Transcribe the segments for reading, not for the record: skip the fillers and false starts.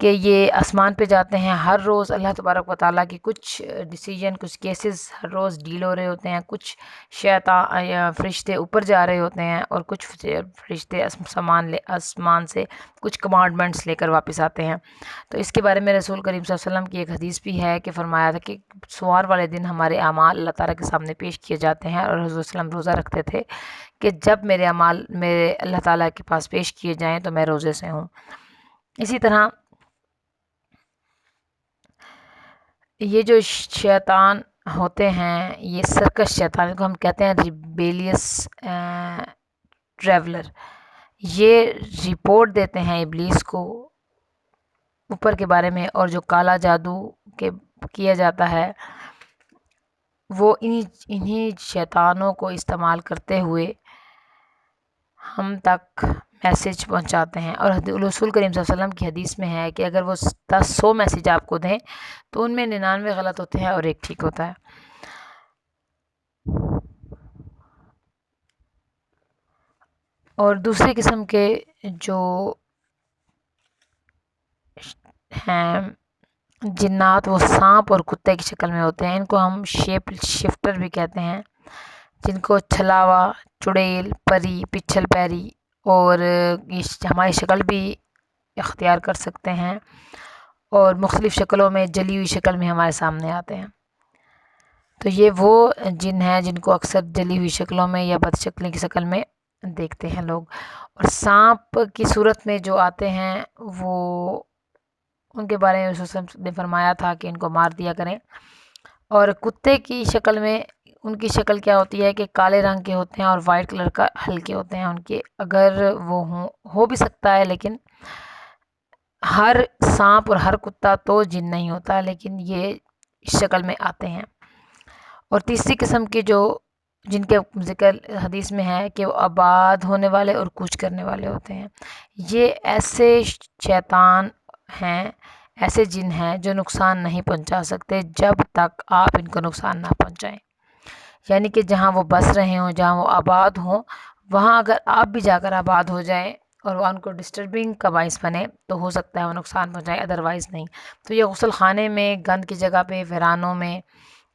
کہ یہ آسمان پہ جاتے ہیں ہر روز، اللہ تبارک و تعالیٰ کی کچھ ڈیسیجن، کچھ کیسز ہر روز ڈیل ہو رہے ہوتے ہیں، کچھ شیطان یا فرشتے اوپر جا رہے ہوتے ہیں اور کچھ فرشتے آسمان سے کچھ کمانڈمنٹس لے کر واپس آتے ہیں۔ تو اس کے بارے میں رسول کریم صلی اللہ علیہ وسلم کی ایک حدیث بھی ہے کہ فرمایا تھا کہ سوار والے دن ہمارے اعمال اللہ تعالیٰ کے سامنے پیش کیے جاتے ہیں، اور حضور صلی اللہ علیہ وسلم روزہ رکھتے تھے کہ جب میرے اعمال میرے اللہ تعالیٰ کے پاس پیش کیے جائیں تو میں روزے سے ہوں۔ اسی طرح یہ جو شیطان ہوتے ہیں، یہ سرکش شیطان کو ہم کہتے ہیں ریبیلیس ٹریولر، یہ رپورٹ دیتے ہیں ابلیس کو اوپر کے بارے میں، اور جو کالا جادو کے کیا جاتا ہے وہ انہی شیطانوں کو استعمال کرتے ہوئے ہم تک میسیج پہنچاتے ہیں۔ اور رسول کریم صلی اللہ علیہ وسلم کی حدیث میں ہے کہ اگر وہ 100 میسیج آپ کو دیں تو ان میں 99 غلط ہوتے ہیں اور ایک ٹھیک ہوتا ہے۔ اور دوسری قسم کے جو ہیں جنات، وہ سانپ اور کتے کی شکل میں ہوتے ہیں، ان کو ہم شیپ شفٹر بھی کہتے ہیں، جن کو چھلاوا، چڑیل، پری، پچھل پیری اور ہماری شکل بھی اختیار کر سکتے ہیں، اور مختلف شکلوں میں جلی ہوئی شکل میں ہمارے سامنے آتے ہیں۔ تو یہ وہ جن ہیں جن کو اکثر جلی ہوئی شکلوں میں یا بد شکلی کی شکل میں دیکھتے ہیں لوگ۔ اور سانپ کی صورت میں جو آتے ہیں وہ ان کے بارے میں رسول صلی اللہ علیہ وسلم نے فرمایا تھا کہ ان کو مار دیا کریں۔ اور کتے کی شکل میں ان کی شکل کیا ہوتی ہے کہ کالے رنگ کے ہوتے ہیں اور وائٹ کلر کا ہلکے ہوتے ہیں ان کے، اگر وہ ہو بھی سکتا ہے، لیکن ہر سانپ اور ہر کتا تو جن نہیں ہوتا، لیکن یہ اس شکل میں آتے ہیں۔ اور تیسری قسم کے جن کے ذکر حدیث میں ہے کہ وہ آباد ہونے والے اور کوچ کرنے والے ہوتے ہیں، یہ ایسے شیطان ہیں، ایسے جن ہیں جو نقصان نہیں پہنچا سکتے جب تک آپ ان کو نقصان نہ پہنچائیں، یعنی کہ جہاں وہ بس رہے ہوں، جہاں وہ آباد ہوں، وہاں اگر آپ بھی جا کر آباد ہو جائیں اور وہ ان کو ڈسٹربنگ کا باعث بنے تو ہو سکتا ہے وہ نقصان پہنچائیں، ادروائز نہیں۔ تو یہ غسل خانے میں، گند کی جگہ پہ، ویرانوں میں،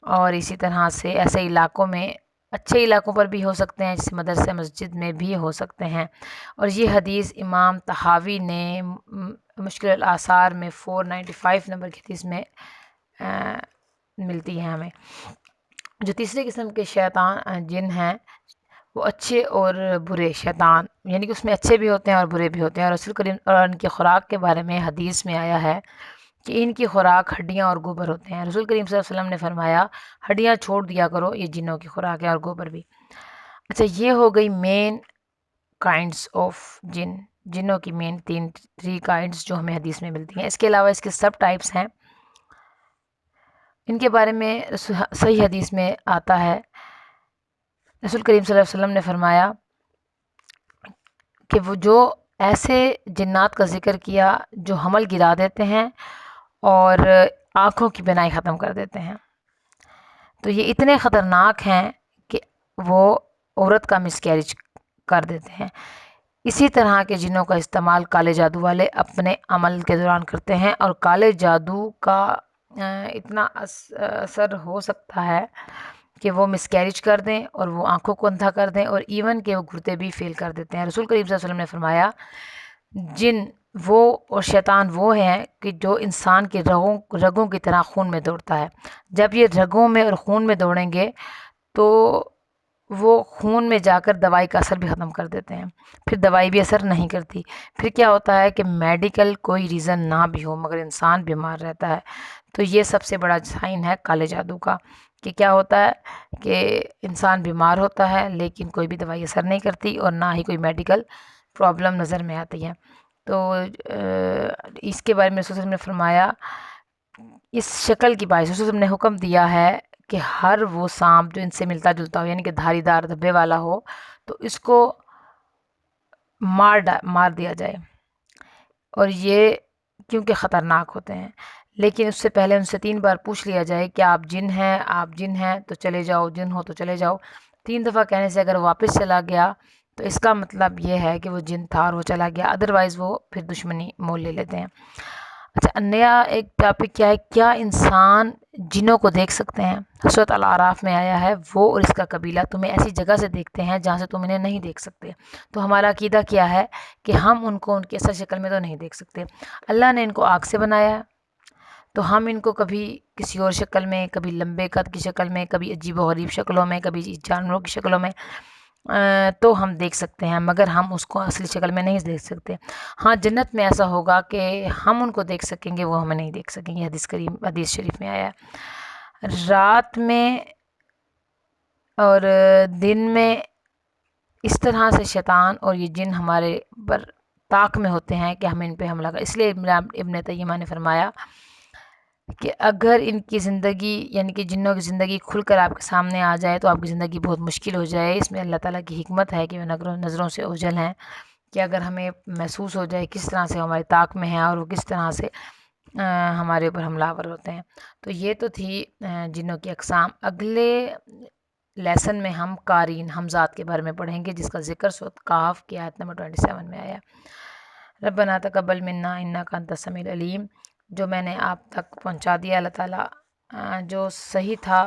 اور اسی طرح سے ایسے علاقوں میں، اچھے علاقوں پر بھی ہو سکتے ہیں جیسے مدرسے مسجد میں بھی ہو سکتے ہیں۔ اور یہ حدیث امام طحاوی نے مشکل الآثار میں 495 نمبر کی حدیث میں ملتی ہے ہمیں۔ جو تیسری قسم کے شیطان جن ہیں وہ اچھے اور برے شیطان، یعنی کہ اس میں اچھے بھی ہوتے ہیں اور برے بھی ہوتے ہیں، اور رسول کریم اور ان کی خوراک کے بارے میں حدیث میں آیا ہے کہ ان کی خوراک ہڈیاں اور گوبر ہوتے ہیں۔ رسول کریم صلی اللہ علیہ وسلم نے فرمایا ہڈیاں چھوڑ دیا کرو، یہ جنوں کی خوراک ہے، اور گوبر بھی۔ اچھا، یہ ہو گئی مین کائنڈس آف جنوں کی مین 3 کائنڈس جو ہمیں حدیث میں ملتی ہیں۔ اس کے علاوہ اس کے سب ٹائپس ہیں، ان کے بارے میں صحیح حدیث میں آتا ہے۔ رسول کریم صلی اللہ علیہ وسلم نے فرمایا کہ وہ جو ایسے جنات کا ذکر کیا جو حمل گرا دیتے ہیں اور آنکھوں کی بینائی ختم کر دیتے ہیں، تو یہ اتنے خطرناک ہیں کہ وہ عورت کا مسکیریج کر دیتے ہیں۔ اسی طرح کے جنوں کا استعمال کالے جادو والے اپنے عمل کے دوران کرتے ہیں، اور کالے جادو کا اتنا اثر ہو سکتا ہے کہ وہ مسکیریج کر دیں اور وہ آنکھوں کو اندھا کر دیں، اور ایون کہ وہ گھرتے بھی فیل کر دیتے ہیں۔ رسول کریم صلی اللہ علیہ وسلم نے فرمایا جن وہ اور شیطان وہ ہیں کہ جو انسان کے رگوں کی طرح خون میں دوڑتا ہے، جب یہ رگوں میں اور خون میں دوڑیں گے تو وہ خون میں جا کر دوائی کا اثر بھی ختم کر دیتے ہیں، پھر دوائی بھی اثر نہیں کرتی، پھر کیا ہوتا ہے کہ میڈیکل کوئی ریزن نہ بھی ہو مگر انسان بیمار رہتا ہے۔ تو یہ سب سے بڑا سائن ہے کالے جادو کا، کہ کیا ہوتا ہے کہ انسان بیمار ہوتا ہے لیکن کوئی بھی دوائی اثر نہیں کرتی اور نہ ہی کوئی میڈیکل پرابلم نظر میں آتی ہے۔ تو اس کے بارے میں رسول صلی اللہ علیہ وسلم نے فرمایا اس شکل کی باعث رسول صلی اللہ علیہ وسلم نے حکم دیا ہے کہ ہر وہ سانپ جو ان سے ملتا جلتا ہو، یعنی کہ دھاری دار دھبے والا ہو، تو اس کو مار دیا جائے، اور یہ کیونکہ خطرناک ہوتے ہیں، لیکن اس سے پہلے ان سے 3 بار پوچھ لیا جائے کہ آپ جن ہیں تو چلے جاؤ، جن ہو تو چلے جاؤ۔ 3 دفعہ کہنے سے اگر واپس چلا گیا تو اس کا مطلب یہ ہے کہ وہ جن تھا اور وہ چلا گیا، ادروائز وہ پھر دشمنی مول لے لیتے ہیں۔ اچھا، نیا ایک ٹاپک کیا ہے، کیا انسان جنوں کو دیکھ سکتے ہیں؟ سورۃ الاعراف میں آیا ہے، وہ اور اس کا قبیلہ تمہیں ایسی جگہ سے دیکھتے ہیں جہاں سے تم انہیں نہیں دیکھ سکتے۔ تو ہمارا عقیدہ کیا ہے کہ ہم ان کو ان کی اصل شکل میں تو نہیں دیکھ سکتے۔ اللہ نے ان کو آگ سے بنایا ہے، تو ہم ان کو کبھی کسی اور شکل میں، کبھی لمبے قد کی شکل میں، کبھی عجیب و غریب شکلوں میں، کبھی جانوروں کی شکلوں میں تو ہم دیکھ سکتے ہیں، مگر ہم اس کو اصلی شکل میں نہیں دیکھ سکتے۔ ہاں، جنت میں ایسا ہوگا کہ ہم ان کو دیکھ سکیں گے، وہ ہمیں نہیں دیکھ سکیں گے، حدیث شریف میں آیا ہے۔ رات میں اور دن میں اس طرح سے شیطان اور یہ جن ہمارے پر طاق میں ہوتے ہیں کہ ہم ان پہ حملہ کر، اس لیے ابن تیمیہ نے فرمایا کہ اگر ان کی زندگی، یعنی کہ جنوں کی زندگی کھل کر آپ کے سامنے آ جائے تو آپ کی زندگی بہت مشکل ہو جائے۔ اس میں اللہ تعالیٰ کی حکمت ہے کہ وہ نظروں سے اوجھل ہیں، کہ اگر ہمیں محسوس ہو جائے کس طرح سے ہمارے طاق میں ہیں اور وہ کس طرح سے ہمارے اوپر حملہ آور ہوتے ہیں۔ تو یہ تو تھی جنوں کی اقسام۔ اگلے لیسن میں ہم قارین، حمزات کے بارے میں پڑھیں گے، جس کا ذکر سورۃ کہف کی آیت نمبر 27 میں آیا۔ ربنا تقبل منا انک انت السمیع العلیم۔ جو میں نے آپ تک پہنچا دیا، اللہ تعالیٰ جو صحیح تھا